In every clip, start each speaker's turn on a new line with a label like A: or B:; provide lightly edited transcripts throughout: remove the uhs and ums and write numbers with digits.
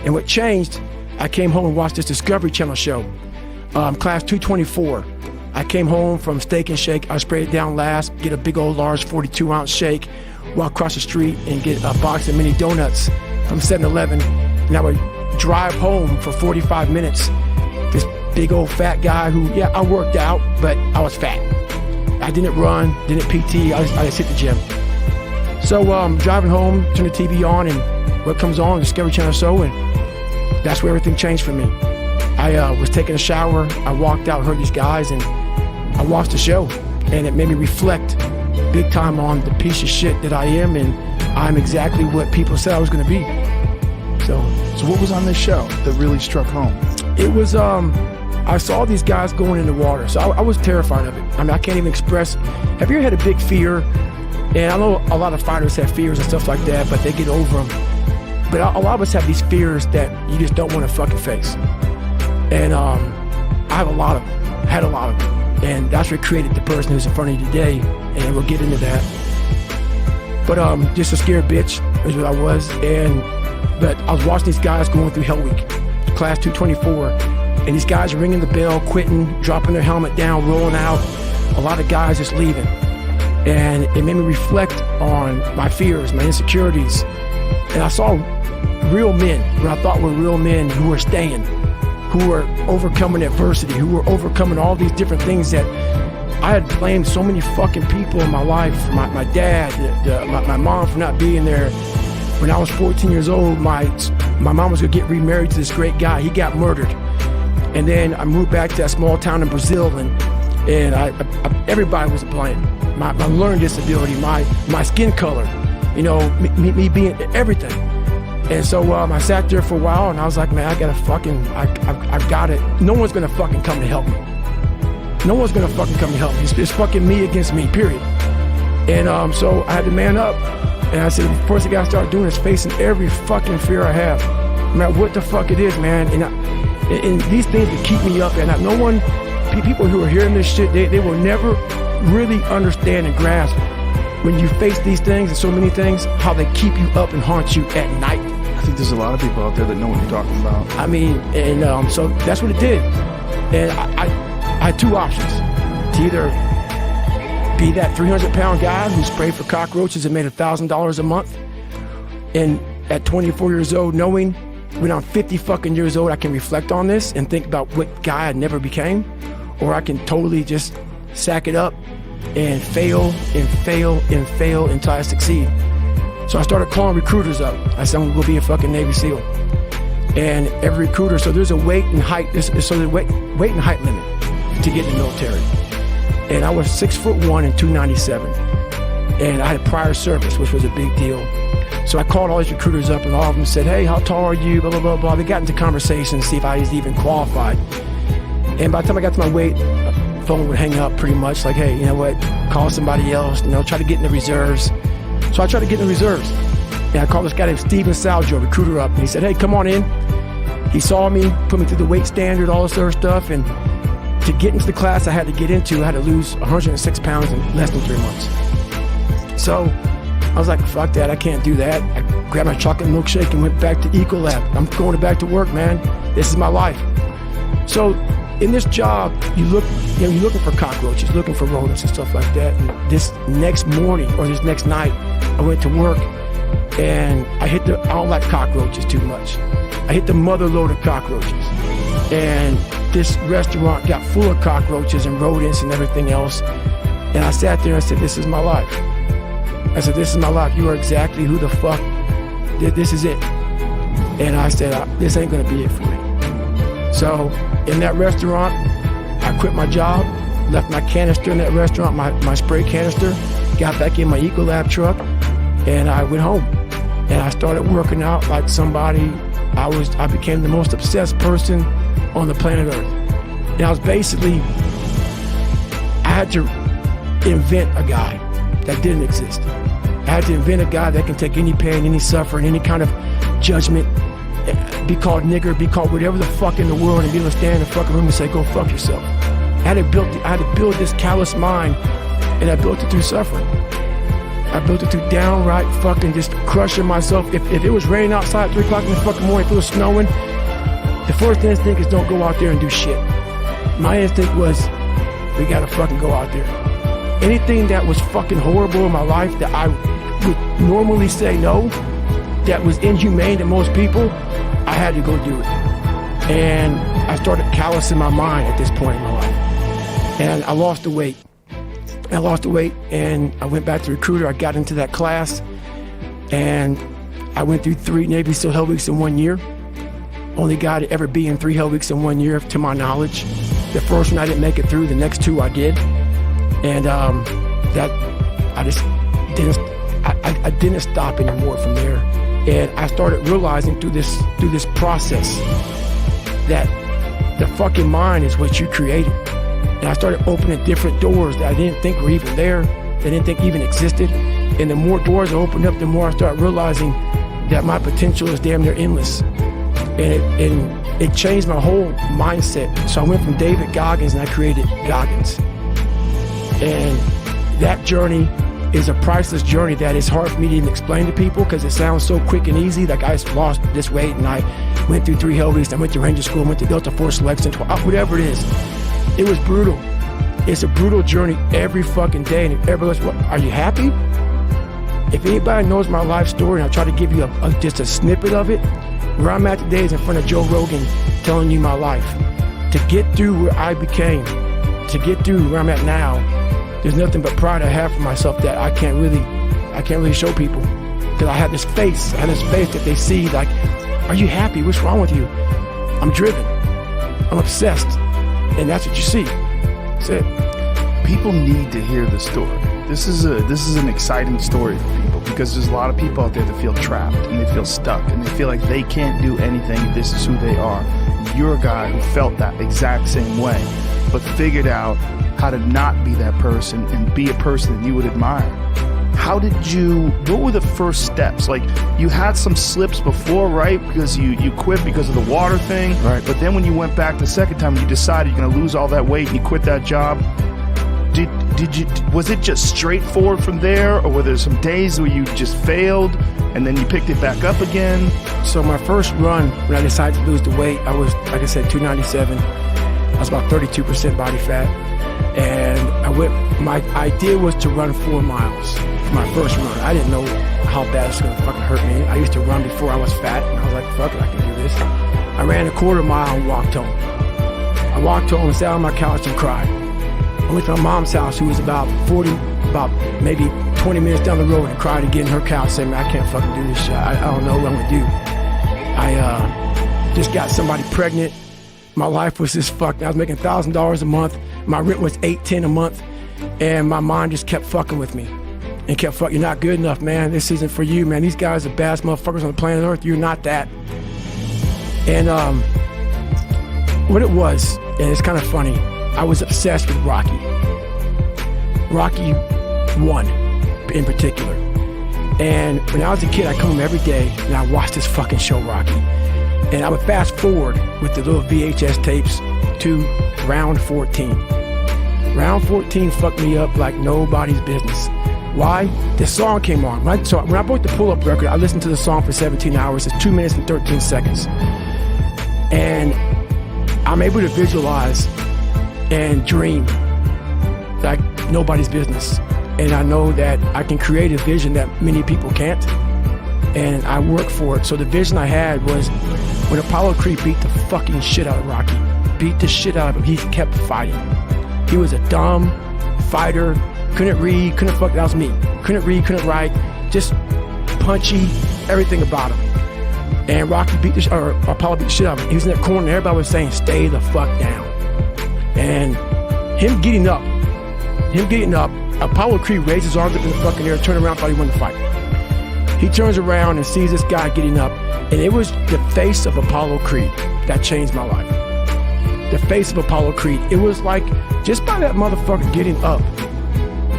A: And what changed, I came home and watched this Discovery Channel show, Class 224. I came home from Steak and Shake. I sprayed it down last, get a big old large 42-ounce shake, walk across the street and get a box of mini donuts from 7-Eleven. And I would drive home for 45 minutes. This big old fat guy who, yeah, I worked out, but I was fat. I didn't run, didn't PT, I just hit the gym. So driving home, turn the TV on, and what comes on, the Discovery Channel show, and that's where everything changed for me. I was taking a shower, I walked out, heard these guys, and I watched the show, and it made me reflect big time on the piece of shit that I am, and I'm exactly what people said I was gonna be. So
B: what was on this show that really struck home?
A: It was, I saw these guys going in the water, so I was terrified of it. I mean, I can't even express. Have you ever had a big fear? And I know a lot of fighters have fears and stuff like that, but they get over them. But a lot of us have these fears that you just don't want to fucking face. And I have a lot of them, had a lot of them. And that's what created the person who's in front of you today, and we'll get into that. But just a scared bitch is what I was. But I was watching these guys going through Hell Week, Class 224. And these guys are ringing the bell, quitting, dropping their helmet down, rolling out. A lot of guys just leaving. And it made me reflect on my fears, my insecurities. And I saw real men, what I thought were real men who were staying, who were overcoming adversity, who were overcoming all these different things that I had blamed so many fucking people in my life. My dad, my mom for not being there. When I was 14 years old, my mom was gonna get remarried to this great guy. He got murdered. And then I moved back to that small town in Brazil, and everybody was to blame. My learning disability, my skin color, you know, me being everything. And so I sat there for a while, and I was like, man, I've got it. No one's gonna fucking come to help me. No one's gonna fucking come to help me. It's fucking me against me, period. And so I had to man up, and I said, the first thing I gotta start doing is facing every fucking fear I have, no matter what the fuck it is, man. And these things that keep me up, and people who are hearing this shit, they will never really understand and grasp when you face these things and so many things, how they keep you up and haunt you at night.
B: I think there's a lot of people out there that know what you're talking about.
A: I mean, and so that's what it did. And I had two options: to either be that 300-pound guy who sprayed for cockroaches and made $1,000 a month, and at 24 years old, knowing when I'm 50 fucking years old, I can reflect on this and think about what guy I never became, or I can totally just sack it up and fail and fail and fail until I succeed. So I started calling recruiters up. I said, I'm gonna go be a fucking Navy SEAL. And every recruiter, so there's a weight and height, so the weight and height limit to get in the military. And I was 6'1" and 297. And I had prior service, which was a big deal. So I called all these recruiters up, and all of them said, hey, how tall are you, blah, blah, blah, blah. They got into conversations to see if I was even qualified. And by the time I got to my weight, the phone would hang up pretty much, like, hey, you know what, call somebody else, you know, try to get in the reserves. So I tried to get in the reserves. And I called this guy named Steven Salgio, recruiter, up, and he said, hey, come on in. He saw me, put me through the weight standard, all this other stuff, and to get into the class I had to get into, I had to lose 106 pounds in less than 3 months. So I was like, fuck that, I can't do that. I grabbed my chocolate milkshake and went back to Ecolab. I'm going back to work, man. This is my life. So in this job, you're looking for cockroaches, looking for rodents and stuff like that. And this next morning or this next night, I went to work and I don't like cockroaches too much. I hit the mother load of cockroaches. And this restaurant got full of cockroaches and rodents and everything else. And I sat there and I said, this is my life. I said, this is my life. You are exactly who the fuck, this is it. And I said, this ain't gonna be it for me. So in that restaurant, I quit my job, left my canister in that restaurant, my spray canister, got back in my Ecolab truck, and I went home. And I started working out like somebody. I became the most obsessed person on the planet Earth. And I was basically, I had to invent a guy that didn't exist. I had to invent a guy that can take any pain, any suffering, any kind of judgment, be called nigger, be called whatever the fuck in the world, and be able to stand in the fucking room and say, go fuck yourself. I had to build this callous mind, and I built it through suffering. I built it through downright fucking just crushing myself. If it was raining outside at 3 o'clock in the fucking morning, if it was snowing, the first instinct is don't go out there and do shit. My instinct was, we gotta fucking go out there. Anything that was fucking horrible in my life that I would normally say no, that was inhumane to most people, I had to go do it. And I started callousing my mind at this point in my life. And I lost the weight. And I went back to recruiter. I got into that class and I went through 3 Navy SEAL Hell Weeks in 1 year. Only guy to ever be in 3 Hell Weeks in 1 year, to my knowledge. The first one I didn't make it through, the next 2 I did. And that I just didn't, I didn't stop anymore from there. And I started realizing through this process that the fucking mind is what you created. And I started opening different doors that I didn't think were even there, that I didn't think even existed. And the more doors I opened up, the more I started realizing that my potential is damn near endless. And it changed my whole mindset. So I went from David Goggins and I created Goggins. And that journey is a priceless journey that is hard for me to even explain to people because it sounds so quick and easy. Like I just lost this weight and I went through 3 Hell Weeks, I went to Ranger School, went to Delta Force Selection, whatever it is. It was brutal. It's a brutal journey every fucking day. And if everybody goes, well, are you happy? If anybody knows my life story, and I'll try to give you just a snippet of it, where I'm at today is in front of Joe Rogan telling you my life. To get through where I became, to get through where I'm at now, there's nothing but pride I have for myself that I can't really show people. Because I have this face that they see like, are you happy? What's wrong with you? I'm driven. I'm obsessed. And that's what you see. That's it.
B: People need to hear the story. This is an exciting story for people because there's a lot of people out there that feel trapped and they feel stuck and they feel like they can't do anything. This is who they are. You're a guy who felt that exact same way, but figured out how to not be that person and be a person that you would admire. What were the first steps? Like, you had some slips before, right? Because you quit because of the water thing.
A: Right.
B: But then when you went back the second time, you decided you're going to lose all that weight and you quit that job. Was it just straightforward from there? Or were there some days where you just failed and then you picked it back up again?
A: So my first run, when I decided to lose the weight, I was, like I said, 297. I was about 32% body fat. And my idea was to run 4 miles for my first run. I didn't know how bad it's gonna fucking hurt me. I used to run before I was fat, and I was like, fuck it, I can do this. I ran a 1/4 mile and walked home. I walked home and sat on my couch and cried. I went to my mom's house, who was about maybe 20 minutes down the road, and cried again in her couch, saying, man, I can't fucking do this shit. I don't know what I'm gonna do. I just got somebody pregnant. My life was just fucked. I was making $1,000 a month. My rent was $810 a month. And my mind just kept fucking with me. And kept fucking, you're not good enough, man. This isn't for you, man. These guys are the baddest motherfuckers on the planet Earth. You're not that. And what it was, and it's kind of funny, I was obsessed with Rocky. Rocky 1 in particular. And when I was a kid, I'd come home every day and I watched this fucking show, Rocky. And I would fast forward with the little VHS tapes to round 14. Round 14 fucked me up like nobody's business. Why? This song came on. Right? So when I bought the pull-up record, I listened to the song for 17 hours. It's 2 minutes and 13 seconds. And I'm able to visualize and dream like nobody's business. And I know that I can create a vision that many people can't. And I work for it. So the vision I had was when Apollo Creed beat the fucking shit out of Rocky, beat the shit out of him, he kept fighting. He was a dumb fighter, couldn't read, that was me. Couldn't read, couldn't write, just punchy, everything about him. And Apollo beat the shit out of him. He was in that corner and everybody was saying, stay the fuck down. And him getting up, Apollo Creed raised his arms up in the fucking air, turned around, thought he won the fight. He turns around and sees this guy getting up, and it was the face of Apollo Creed that changed my life. The face of Apollo Creed. It was like, just by that motherfucker getting up,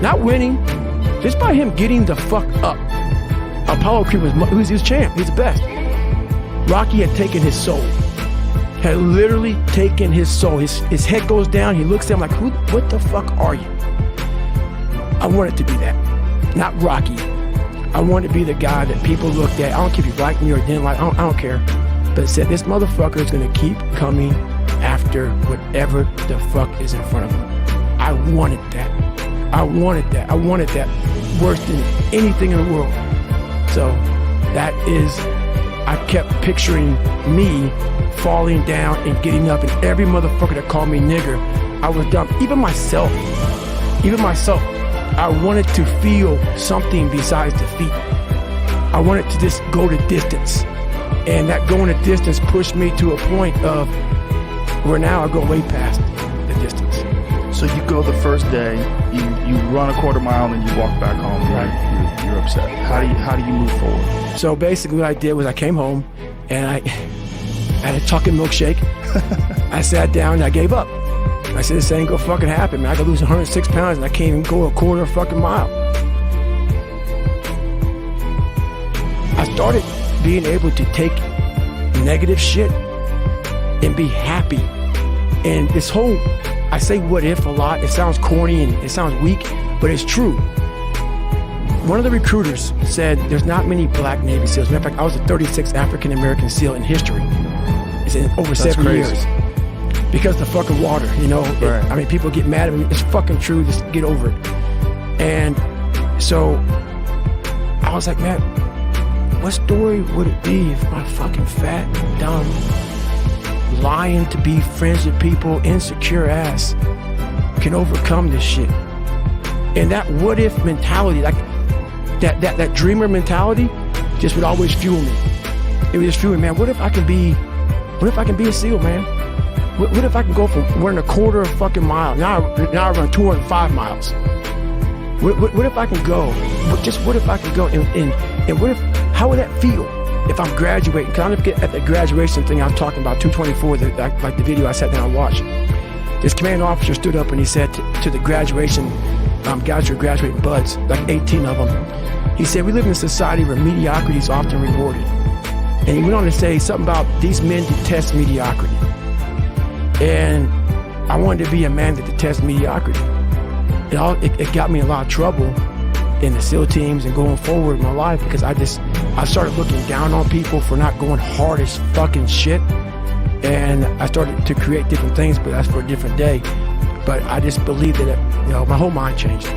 A: not winning, just by him getting the fuck up, Apollo Creed was champ. He's the best. Rocky had taken his soul. Had literally taken his soul. His head goes down, he looks at him like, what the fuck are you? I want it to be that. not Rocky. I wanted to be the guy that people looked at. I don't care if you like me or didn't like. I don't care. But it said this motherfucker is gonna keep coming after whatever the fuck is in front of him. I wanted that. I wanted that worse than anything in the world. So that is, I kept picturing me falling down and getting up, and every motherfucker that called me nigger, I was dumb. Even myself, I wanted to feel something besides defeat. I wanted to just go the distance. And that going the distance pushed me to a point of where now I go way past the distance.
B: So you go the first day, you run a quarter mile, and you walk back home.
A: Right.
B: You're upset. How do you move forward?
A: So basically what I did was I came home and I had a chocolate milkshake. I sat down and I gave up. I said, this ain't gonna fucking happen, man. I could lose 106 pounds and I can't even go a quarter of a fucking mile. I started being able to take negative shit and be happy. And this whole, I say what if a lot, it sounds corny and it sounds weak, but it's true. One of the recruiters said there's not many black Navy SEALs. Matter of fact, I was the 36th African American SEAL in history. It's in over 70 years. Because the fucking water, you know.
B: Right.
A: I mean, people get mad at me. It's fucking true. Just get over it. And so I was like, man, what story would it be if my fucking fat, dumb, lying to be friends with people, insecure ass can overcome this shit? And that what if mentality, like that dreamer mentality, just would always fuel me. It would just fuel me, man. What if I can be a SEAL, man? What if I can go from running a quarter of a fucking mile, now I run 205 miles? What if I can go? What if I can go? And what if, how would that feel if I'm graduating? Because I look at the graduation thing I was talking about, 224, like the video I sat down and watched. This commanding officer stood up and he said to the graduation, guys who are graduating buds, like 18 of them, he said, we live in a society where mediocrity is often rewarded. And he went on to say something about these men detest mediocrity. And I wanted to be a man that detests mediocrity. It got me in a lot of trouble in the SEAL teams and going forward in my life, because I started looking down on people for not going hard as fucking shit. And I started to create different things, but that's for a different day. But I just believe that, my whole mind changed.